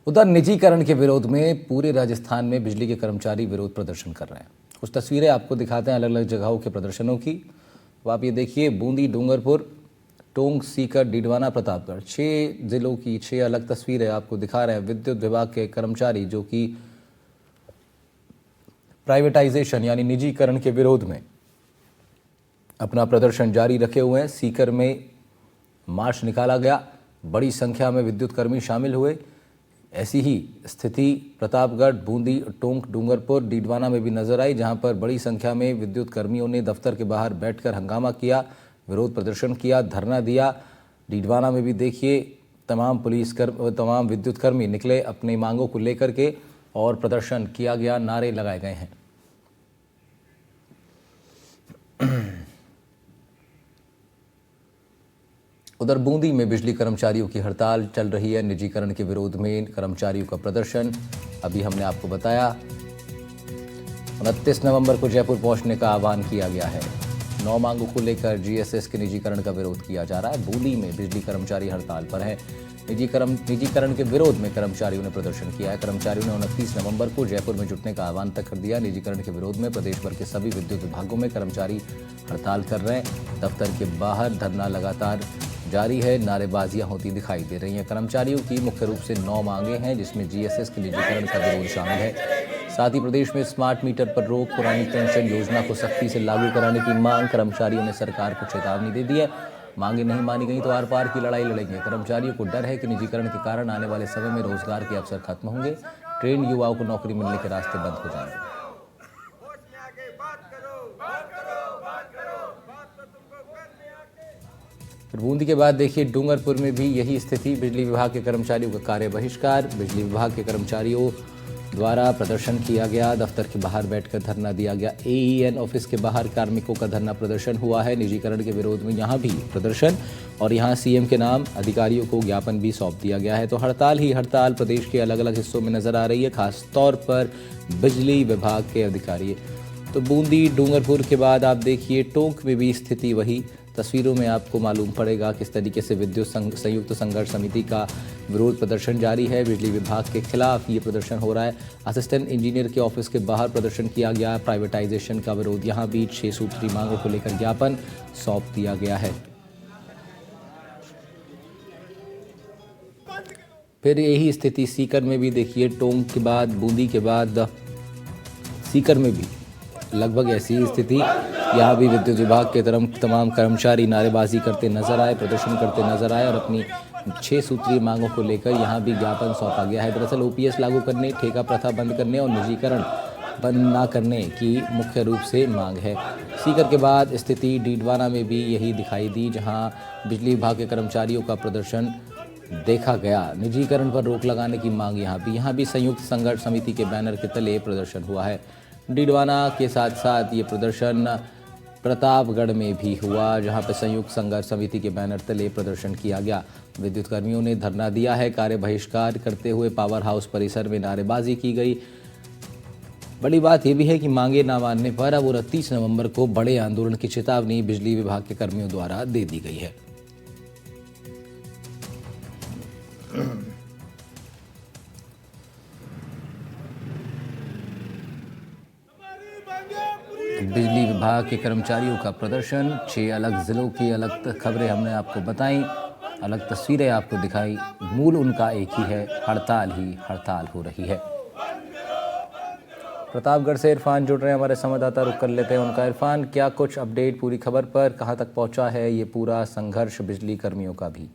उधर निजीकरण के विरोध में पूरे राजस्थान में बिजली के कर्मचारी विरोध प्रदर्शन कर रहे हैं। कुछ तस्वीरें आपको दिखाते हैं अलग अलग जगहों के प्रदर्शनों की। तो आप ये देखिए, बूंदी, डूंगरपुर, टोंक, सीकर, डीडवाना, प्रतापगढ़, 6 जिलों की 6 अलग तस्वीरें आपको दिखा रहे हैं। विद्युत विभाग के कर्मचारी जो कि प्राइवेटाइजेशन यानी निजीकरण के विरोध में अपना प्रदर्शन जारी रखे हुए हैं। सीकर में मार्च निकाला गया, बड़ी संख्या में विद्युत कर्मी शामिल हुए। ऐसी ही स्थिति प्रतापगढ़, बूंदी, टोंक, डूंगरपुर, डीडवाना में भी नजर आई, जहां पर बड़ी संख्या में विद्युत कर्मियों ने दफ्तर के बाहर बैठकर हंगामा किया, विरोध प्रदर्शन किया, धरना दिया। डीडवाना में भी देखिए, तमाम विद्युत कर्मी निकले अपनी मांगों को लेकर के और प्रदर्शन किया गया, नारे लगाए गए हैं। उधर बूंदी में बिजली कर्मचारियों की हड़ताल चल रही है। निजीकरण के विरोध में कर्मचारियों का प्रदर्शन अभी हमने आपको बताया। 29 नवंबर को जयपुर पहुंचने का आह्वान किया गया है। 9 मांगों को लेकर जीएसएस के निजीकरण का विरोध किया जा रहा है। बूंदी में बिजली कर्मचारी हड़ताल पर है। निजीकरण के विरोध में कर्मचारियों ने प्रदर्शन किया है। कर्मचारियों ने 29 नवंबर को जयपुर में जुटने का आह्वान तक कर दिया। निजीकरण के विरोध में प्रदेश भर के सभी विद्युत विभागों में कर्मचारी हड़ताल कर रहे हैं। दफ्तर के बाहर धरना लगातार जारी है, नारेबाजियां होती दिखाई दे रही हैं। कर्मचारियों की मुख्य रूप से 9 मांगे हैं, जिसमें जीएसएस के निजीकरण का विरोध शामिल है। साथ ही प्रदेश में स्मार्ट मीटर पर रोक, पुरानी पेंशन योजना को सख्ती से लागू कराने की मांग। कर्मचारियों ने सरकार को चेतावनी दे दी है, मांगे नहीं मानी गई तो आर पार की लड़ाई लड़ेंगे। कर्मचारियों को डर है कि निजीकरण के कारण आने वाले समय में रोजगार के अवसर खत्म होंगे, ट्रेंड युवाओं को नौकरी मिलने के रास्ते बंद हो जाएंगे। फिर बूंदी के बाद देखिए, डूंगरपुर में भी यही स्थिति। बिजली विभाग के कर्मचारियों का कार्य बहिष्कार। बिजली विभाग के कर्मचारियों द्वारा प्रदर्शन किया गया, दफ्तर के बाहर बैठकर धरना दिया गया। एईएन ऑफिस के बाहर कार्मिकों का धरना प्रदर्शन हुआ है। निजीकरण के विरोध में यहाँ भी प्रदर्शन, और यहाँ सीएम के नाम अधिकारियों को ज्ञापन भी सौंप दिया गया है। तो हड़ताल ही हड़ताल प्रदेश के अलग अलग हिस्सों में नजर आ रही है, खास तौर पर बिजली विभाग के अधिकारी। तो बूंदी, डूंगरपुर के बाद आप देखिए, टोंक में भी स्थिति वही। तस्वीरों में आपको मालूम पड़ेगा किस तरीके से विद्युत संयुक्त संघर्ष समिति का विरोध प्रदर्शन जारी है। बिजली विभाग के खिलाफ ये प्रदर्शन हो रहा है। असिस्टेंट इंजीनियर के ऑफिस के बाहर प्रदर्शन किया गया। प्राइवेटाइजेशन का विरोध, यहाँ भी 6 सूत्री मांगों को लेकर ज्ञापन सौंप दिया गया है। फिर यही स्थिति सीकर में भी देखिए, टोंक के बाद, बूंदी के बाद सीकर में भी लगभग ऐसी ही स्थिति। यहाँ भी विद्युत विभाग के तमाम कर्मचारी नारेबाजी करते नजर आए, प्रदर्शन करते नजर आए और अपनी 6 सूत्रीय मांगों को लेकर यहाँ भी ज्ञापन सौंपा गया है। दरअसल ओपीएस लागू करने, ठेका प्रथा बंद करने और निजीकरण बंद ना करने की मुख्य रूप से मांग है। सीकर के बाद स्थिति डीडवाना में भी यही दिखाई दी, जहाँ बिजली विभाग के कर्मचारियों का प्रदर्शन देखा गया। निजीकरण पर रोक लगाने की मांग यहाँ भी संयुक्त संघर्ष समिति के बैनर के तले प्रदर्शन हुआ है। डीडवाना के साथ साथ ये प्रदर्शन प्रतापगढ़ में भी हुआ, जहां पर संयुक्त संघर्ष समिति के बैनर तले प्रदर्शन किया गया। विद्युत कर्मियों ने धरना दिया है। कार्य बहिष्कार करते हुए पावर हाउस परिसर में नारेबाजी की गई। बड़ी बात यह भी है कि मांगे ना मानने पर अब 29 नवंबर को बड़े आंदोलन की चेतावनी बिजली विभाग के कर्मियों द्वारा दे दी गई है। बिजली विभाग के कर्मचारियों का प्रदर्शन, 6 अलग जिलों की अलग खबरें हमने आपको बताई, अलग तस्वीरें आपको दिखाई। मूल उनका एक ही है, हड़ताल ही हड़ताल हो रही है। प्रतापगढ़ से इरफान जुड़ रहे हैं, हमारे संवाददाता, रुक कर लेते हैं उनका। इरफान, क्या कुछ अपडेट पूरी खबर पर, कहां तक पहुंचा है ये पूरा संघर्ष बिजली कर्मियों का भी?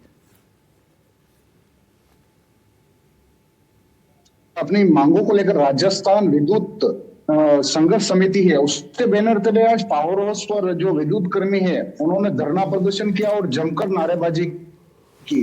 अपनी मांगों को लेकर राजस्थान विद्युत संघर्ष समिति है, उसके बैनर तले आज पावर हाउस पर जो विद्युत कर्मी है उन्होंने धरना प्रदर्शन किया और जमकर नारेबाजी की।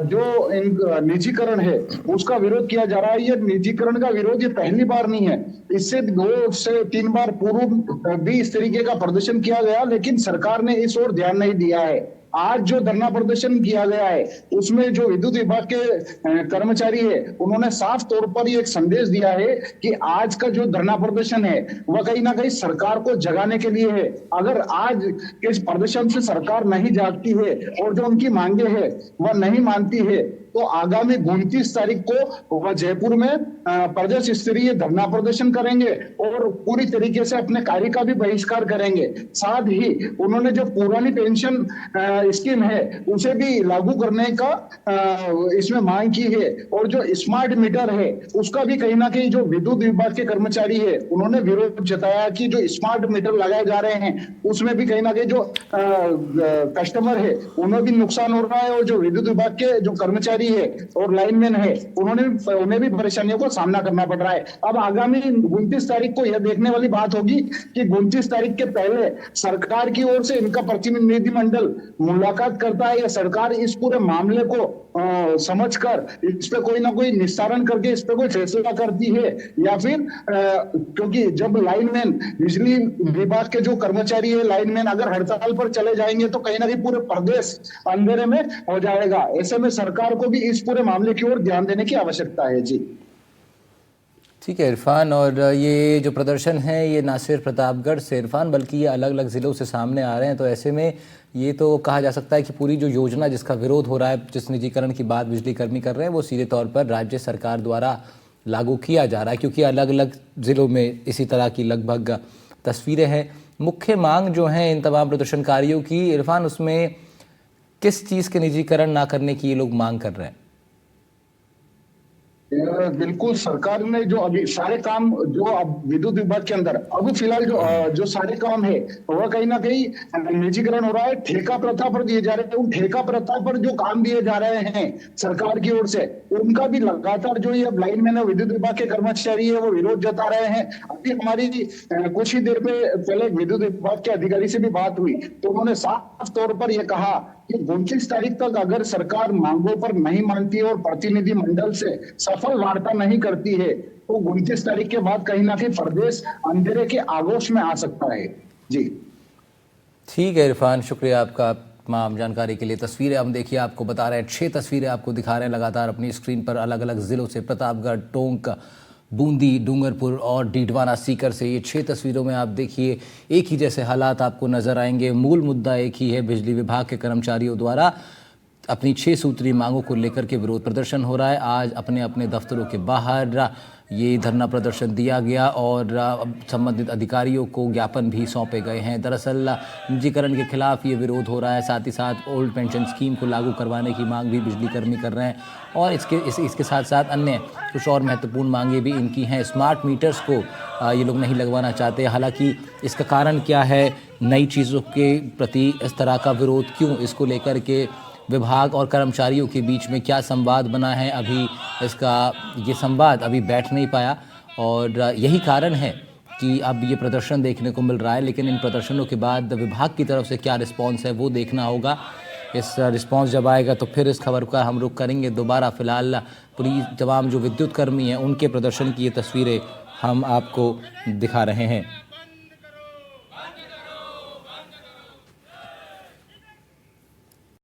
जो निजीकरण है उसका विरोध किया जा रहा है। ये निजीकरण का विरोध ये पहली बार नहीं है, इससे 2 से 3 बार पूर्व भी इस तरीके का प्रदर्शन किया गया, लेकिन सरकार ने इस ओर ध्यान नहीं दिया है। आज जो धरना प्रदर्शन किया गया है उसमें जो विद्युत विभाग के कर्मचारी है उन्होंने साफ तौर पर ये एक संदेश दिया है कि आज का जो धरना प्रदर्शन है वह कहीं ना कहीं सरकार को जगाने के लिए है। अगर आज इस प्रदर्शन से सरकार नहीं जागती है और जो उनकी मांगे है वह नहीं मानती है तो आगामी 29 तारीख को वह जयपुर में प्रदेश स्तरीय धरना प्रदर्शन करेंगे और पूरी तरीके से अपने कार्य का भी बहिष्कार करेंगे। साथ ही उन्होंने जो पुरानी पेंशन स्कीम है उसे भी लागू करने का इसमें मांग की है और जो स्मार्ट मीटर है उसका भी कहीं ना कहीं जो विद्युत विभाग के कर्मचारी है उन्होंने विरोध जताया कि जो स्मार्ट मीटर लगाए जा रहे हैं उसमें भी कहीं ना कहीं जो कस्टमर है उन्हें भी नुकसान हो रहा है और जो विद्युत विभाग के जो कर्मचारी है और लाइनमैन है उन्हें भी परेशानियों का सामना करना पड़ रहा है। अब आगामी 29 तारीख को यह देखने वाली बात होगी कि 29 तारीख के पहले सरकार की ओर से इनका प्रतिनिधिमंडल मुलाकात करता है या सरकार इस पूरे मामले को समझकर इस पे कोई ना कोई निस्तारण करके इस पे कोई फैसला करती है या फिर क्योंकि जब लाइनमैन बिजली विभाग के जो कर्मचारी है लाइनमैन अगर हड़ताल पर चले जाएंगे तो कहीं ना कहीं पूरे प्रदेश अंधेरे में हो जाएगा। ऐसे में सरकार को भी इस पूरे मामले की ओर ध्यान देने की आवश्यकता है। जी ठीक है इरफान, और ये जो प्रदर्शन है ये ना सिर्फ प्रतापगढ़ से इरफान बल्कि ये अलग अलग ज़िलों से सामने आ रहे हैं, तो ऐसे में ये तो कहा जा सकता है कि पूरी जो योजना जिसका विरोध हो रहा है, जिस निजीकरण की बात बिजली कर्मी कर रहे हैं, वो सीधे तौर पर राज्य सरकार द्वारा लागू किया जा रहा है, क्योंकि अलग अलग ज़िलों में इसी तरह की लगभग तस्वीरें हैं। मुख्य मांग जो है इन तमाम प्रदर्शनकारियों की इरफान, उसमें किस चीज़ के निजीकरण ना करने की ये लोग मांग कर रहे हैं? बिल्कुल, सरकार ने जो अभी सारे काम जो अब विद्युत विभाग के अंदर अभी फिलहाल जो सारे काम है वह कहीं ना कहीं निजीकरण हो रहा है, ठेका प्रथा पर दिए जा रहे हैं। उन ठेका प्रथा पर जो काम दिए जा रहे हैं सरकार की ओर से उनका भी लगातार जो ये लाइनमैन है विद्युत विभाग के कर्मचारी है वो विरोध जता रहे हैं। अभी हमारी कुछ ही देर पहले विद्युत विभाग के अधिकारी से भी बात हुई तो उन्होंने साफ तौर पर यह कहा कि 29 तारीख तक अगर सरकार मांगों पर नहीं मानती है और प्रतिनिधि मंडल से सफल वार्ता नहीं करती है तो 29 तारीख के बाद कहीं ना कहीं प्रदेश अंधेरे के आगोश में आ सकता है। जी ठीक है इरफान, शुक्रिया आपका तमाम जानकारी के लिए। तस्वीरें हम देखिए आपको बता रहे हैं, 6 तस्वीरें आपको दिखा रहे हैं लगातार अपनी स्क्रीन पर अलग अलग ज़िलों से, प्रतापगढ़, टोंक, बूंदी, डूंगरपुर और डीडवाना सीकर से। ये 6 तस्वीरों में आप देखिए एक ही जैसे हालात आपको नज़र आएंगे। मूल मुद्दा एक ही है, बिजली विभाग के कर्मचारियों द्वारा अपनी 6 सूत्रीय मांगों को लेकर के विरोध प्रदर्शन हो रहा है। आज अपने अपने दफ्तरों के बाहर ये धरना प्रदर्शन दिया गया और संबंधित अधिकारियों को ज्ञापन भी सौंपे गए हैं। दरअसल निजीकरण के खिलाफ ये विरोध हो रहा है, साथ ही साथ ओल्ड पेंशन स्कीम को लागू करवाने की मांग भी बिजली कर्मी कर रहे हैं और इसके साथ साथ अन्य कुछ और महत्वपूर्ण मांगे भी इनकी हैं। स्मार्ट मीटर्स को ये लोग नहीं लगवाना चाहते, हालांकि इसका कारण क्या है, नई चीज़ों के प्रति इस तरह का विरोध क्यों, इसको लेकर के विभाग और कर्मचारियों के बीच में क्या संवाद बना है, अभी ये संवाद अभी बैठ नहीं पाया और यही कारण है कि अब ये प्रदर्शन देखने को मिल रहा है। लेकिन इन प्रदर्शनों के बाद विभाग की तरफ से क्या रिस्पांस है वो देखना होगा। इस रिस्पांस जब आएगा तो फिर इस खबर का हम रुख करेंगे दोबारा। फिलहाल पूरी तमाम जो विद्युत कर्मी हैं उनके प्रदर्शन की ये तस्वीरें हम आपको दिखा रहे हैं।